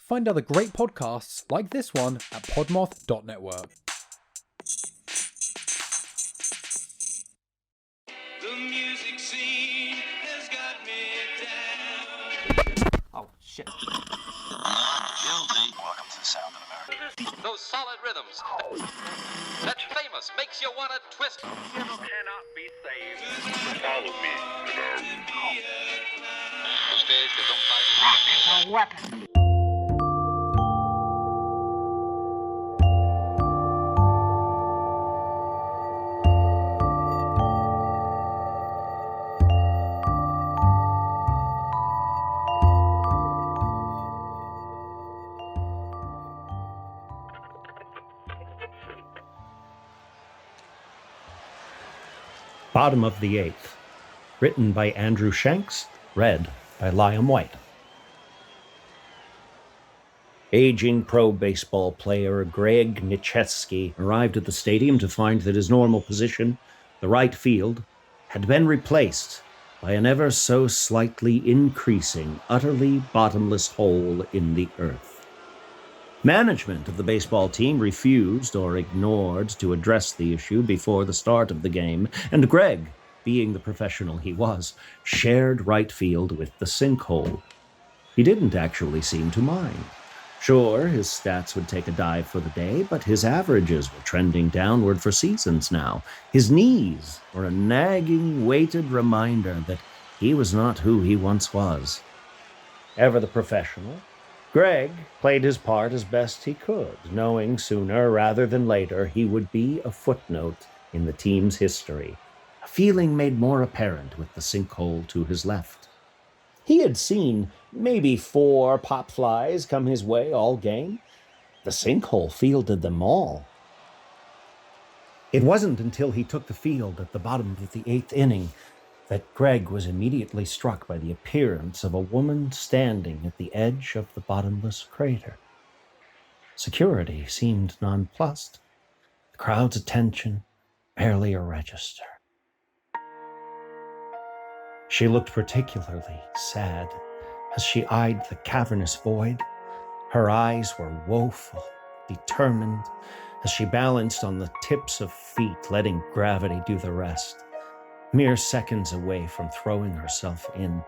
Find other great podcasts like this one at podmoth.network. The music scene has got me down. Oh, shit. Guilty. Welcome to the Sound of America. Those solid rhythms. That famous makes you want to twist. Cannot be saved. Follow me to the Ustedes que son padres. a weapon. Bottom of the Eighth. Written by Andrew Shanks. Read by Liam White. Aging pro baseball player Greg Nicheski arrived at the stadium to find that his normal position, the right field, had been replaced by an ever so slightly increasing, utterly bottomless hole in the earth. Management of the baseball team refused or ignored to address the issue before the start of the game, and Greg, being the professional he was, shared right field with the sinkhole. He didn't actually seem to mind. Sure, his stats would take a dive for the day, but his averages were trending downward for seasons now. His knees were a nagging, weighted reminder that he was not who he once was. Ever the professional, Greg played his part as best he could, knowing sooner rather than later he would be a footnote in the team's history, a feeling made more apparent with the sinkhole to his left. He had seen maybe 4 pop flies come his way all game. The sinkhole fielded them all. It wasn't until he took the field at the bottom of the 8th inning that Greg was immediately struck by the appearance of a woman standing at the edge of the bottomless crater. Security seemed nonplussed, the crowd's attention barely a register. She looked particularly sad as she eyed the cavernous void. Her eyes were woeful, determined, as she balanced on the tips of feet, letting gravity do the rest, mere seconds away from throwing herself in.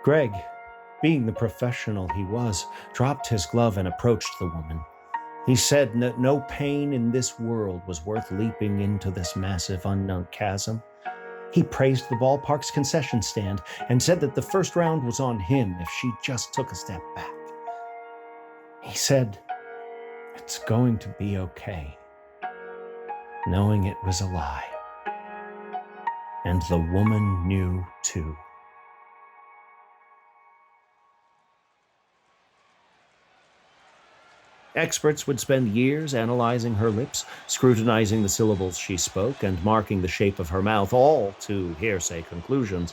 Greg, being the professional he was, dropped his glove and approached the woman. He said that no pain in this world was worth leaping into this massive unknown chasm. He praised the ballpark's concession stand and said that the first round was on him if she just took a step back. He said, "It's going to be okay," knowing it was a lie. And the woman knew too. Experts would spend years analyzing her lips, scrutinizing the syllables she spoke, and marking the shape of her mouth, all to hearsay conclusions.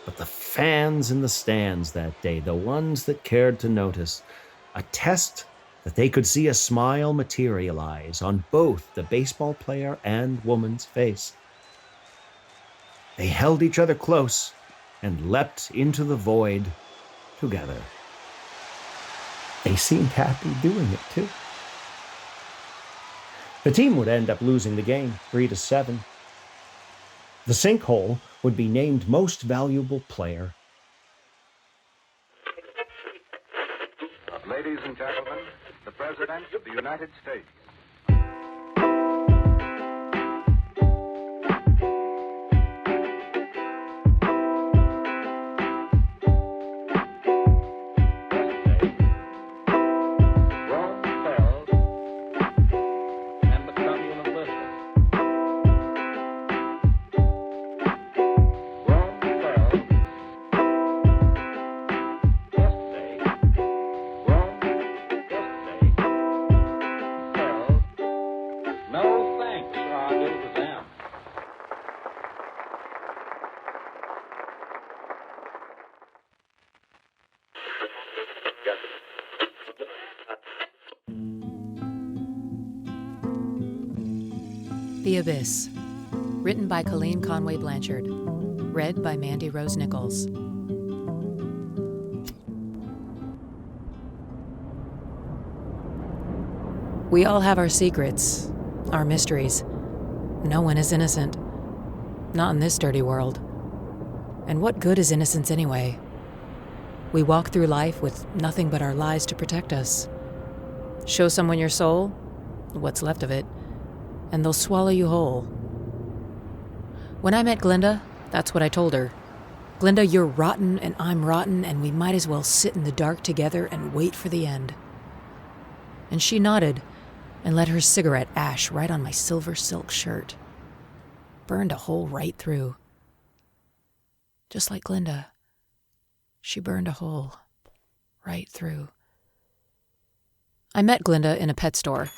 But the fans in the stands that day, the ones that cared to notice, attest that they could see a smile materialize on both the baseball player and woman's face. They held each other close and leapt into the void together. They seemed happy doing it, too. The team would end up losing the game, 3-7. The sinkhole would be named Most Valuable Player. Ladies and gentlemen, the President of the United States. The Abyss, written by Colleen Conway Blanchard, read by Mandy Rose Nichols. We all have our secrets, our mysteries. No one is innocent. Not in this dirty world. And what good is innocence anyway? We walk through life with nothing but our lies to protect us. Show someone your soul, what's left of it, and they'll swallow you whole. When I met Glinda, that's what I told her. Glinda, you're rotten and I'm rotten, and we might as well sit in the dark together and wait for the end. And she nodded and let her cigarette ash right on my silver silk shirt. Burned a hole right through. Just like Glinda, she burned a hole right through. I met Glinda in a pet store.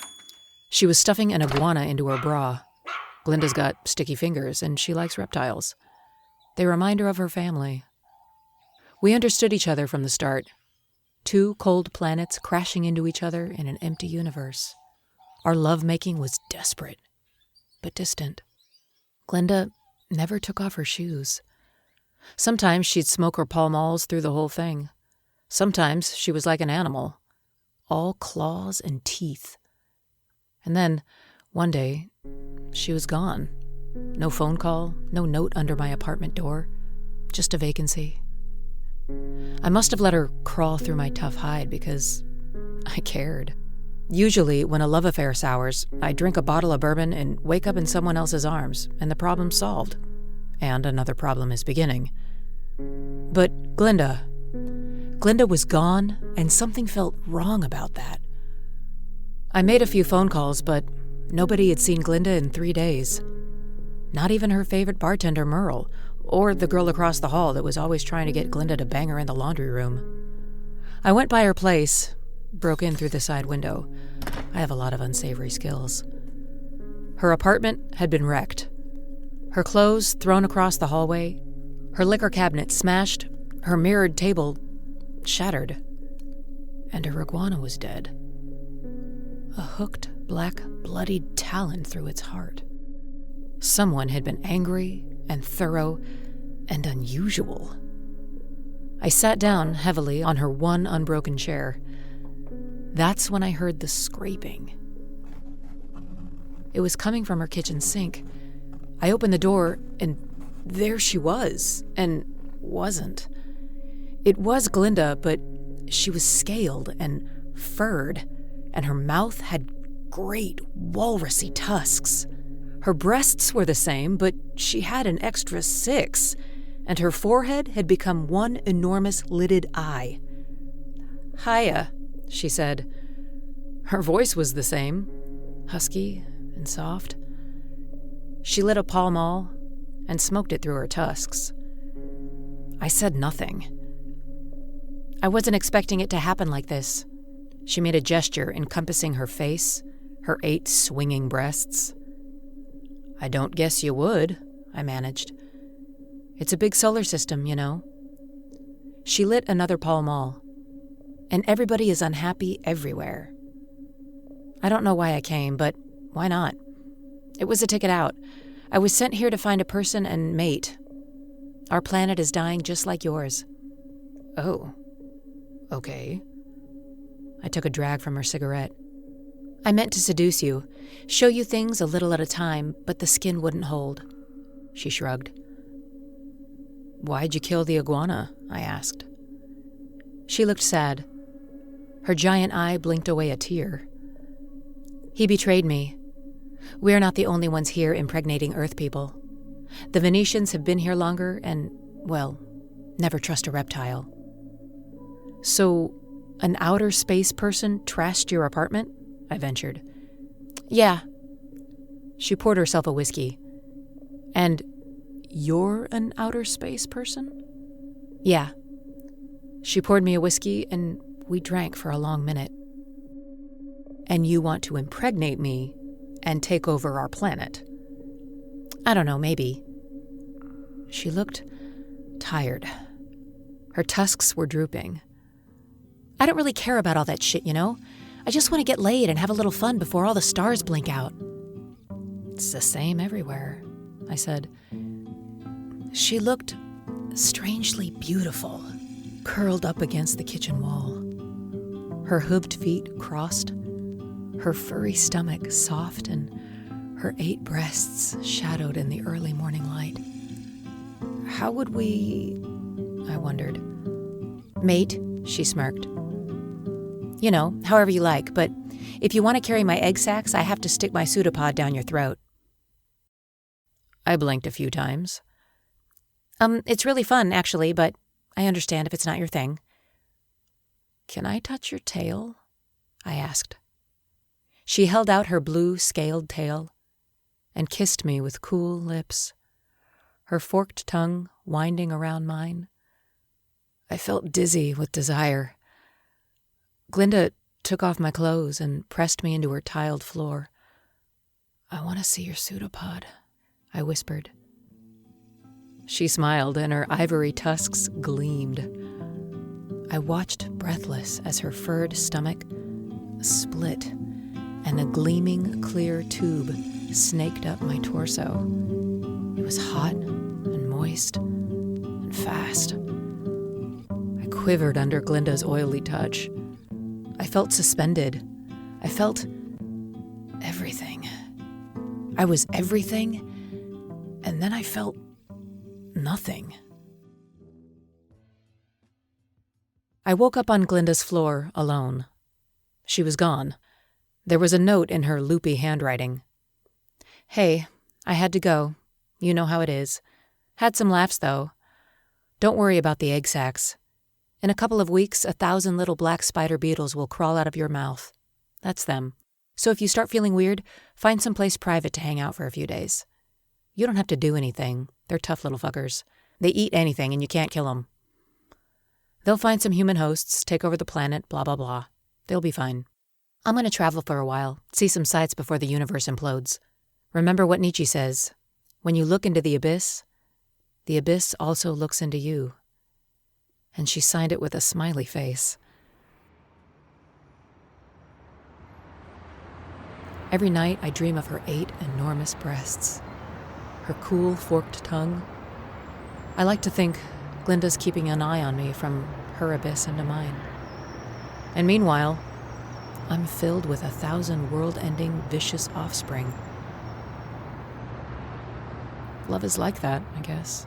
She was stuffing an iguana into her bra. Glinda's got sticky fingers, and she likes reptiles. They remind her of her family. We understood each other from the start. 2 cold planets crashing into each other in an empty universe. Our lovemaking was desperate, but distant. Glinda never took off her shoes. Sometimes she'd smoke her Pall Malls through the whole thing. Sometimes she was like an animal, all claws and teeth. And then, one day, she was gone. No phone call, no note under my apartment door, just a vacancy. I must have let her crawl through my tough hide because I cared. Usually, when a love affair sours, I drink a bottle of bourbon and wake up in someone else's arms, and the problem's solved. And another problem is beginning. But Glinda was gone, and something felt wrong about that. I made a few phone calls, but nobody had seen Glinda in 3 days. Not even her favorite bartender, Merle, or the girl across the hall that was always trying to get Glinda to bang her in the laundry room. I went by her place, broke in through the side window. I have a lot of unsavory skills. Her apartment had been wrecked. Her clothes thrown across the hallway, her liquor cabinet smashed, her mirrored table shattered, and her iguana was dead. A hooked, black, bloodied talon through its heart. Someone had been angry and thorough and unusual. I sat down heavily on her one unbroken chair. That's when I heard the scraping. It was coming from her kitchen sink. I opened the door, and there she was, and wasn't. It was Glinda, but she was scaled and furred, and her mouth had great walrusy tusks. Her breasts were the same, but she had an extra 6, and her forehead had become one enormous lidded eye. "Hiya," she said. Her voice was the same, husky and soft. She lit a Pall Mall and smoked it through her tusks. I said nothing. I wasn't expecting it to happen like this. She made a gesture encompassing her face, her 8 swinging breasts. "I don't guess you would," I managed. "It's a big solar system, you know." She lit another Pall Mall. And everybody is unhappy everywhere. I don't know why I came, but why not? It was a ticket out. I was sent here to find a person and mate. Our planet is dying just like yours. Oh, okay. I took a drag from her cigarette. I meant to seduce you, show you things a little at a time, but the skin wouldn't hold. She shrugged. "Why'd you kill the iguana?" I asked. She looked sad. Her giant eye blinked away a tear. "He betrayed me. We're not the only ones here impregnating Earth people. The Venetians have been here longer and, well, never trust a reptile." "So, an outer space person trashed your apartment?" I ventured. "Yeah." She poured herself a whiskey. "And you're an outer space person?" "Yeah." She poured me a whiskey, and we drank for a long minute. "And you want to impregnate me and take over our planet?" "I don't know, maybe." She looked tired. Her tusks were drooping. "I don't really care about all that shit, you know? I just want to get laid and have a little fun before all the stars blink out." "It's the same everywhere," I said. She looked strangely beautiful, curled up against the kitchen wall. Her hooved feet crossed, her furry stomach soft and her 8 breasts shadowed in the early morning light. How would we, I wondered. Mate, she smirked. You know, however you like, but if you want to carry my egg sacs, I have to stick my pseudopod down your throat. I blinked a few times. It's really fun, actually, but I understand if it's not your thing. Can I touch your tail? I asked. She held out her blue scaled tail and kissed me with cool lips, her forked tongue winding around mine. I felt dizzy with desire. Glinda took off my clothes and pressed me into her tiled floor. I want to see your pseudopod, I whispered. She smiled and her ivory tusks gleamed. I watched breathless as her furred stomach split and a gleaming clear tube snaked up my torso. It was hot and moist and fast. I quivered under Glinda's oily touch. I felt suspended. I felt everything. I was everything, and then I felt nothing. I woke up on Glinda's floor alone. She was gone. There was a note in her loopy handwriting. Hey, I had to go. You know how it is. Had some laughs, though. Don't worry about the egg sacs. In a couple of weeks, 1,000 little black spider beetles will crawl out of your mouth. That's them. So if you start feeling weird, find someplace private to hang out for a few days. You don't have to do anything. They're tough little fuckers. They eat anything and you can't kill them. They'll find some human hosts, take over the planet, blah, blah, blah. They'll be fine. I'm going to travel for a while, see some sights before the universe implodes. Remember what Nietzsche says. When you look into the abyss also looks into you. And she signed it with a smiley face. Every night I dream of her 8 enormous breasts, her cool forked tongue. I like to think Glinda's keeping an eye on me from her abyss into mine. And meanwhile, I'm filled with 1,000 world-ending vicious offspring. Love is like that, I guess.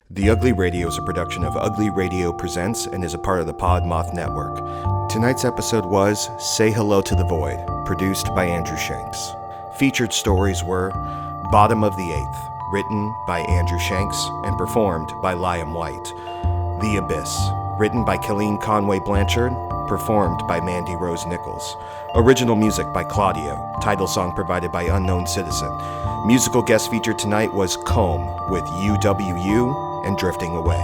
The Ugly Radio is a production of Ugly Radio Presents and is a part of the Podmoth Network. Tonight's episode was Say Hello to the Void, produced by Andrew Shanks. Featured stories were Bottom of the Eighth, written by Andrew Shanks and performed by Liam White. The Abyss, written by Colleen Conway Blanchard, performed by Mandy Rose Nichols. Original music by Claudio, title song provided by Unknown Citizen. Musical guest featured tonight was Comb with UWU and Drifting Away.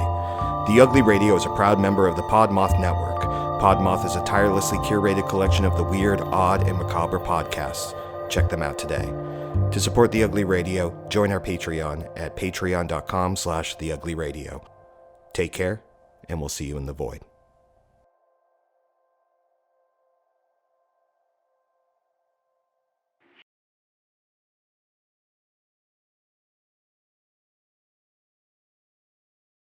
The Ugly Radio is a proud member of the Podmoth Network. Podmoth is a tirelessly curated collection of the weird, odd, and macabre podcasts. Check them out today. To support The Ugly Radio, join our Patreon at patreon.com/theuglyradio. Take care, and we'll see you in the void.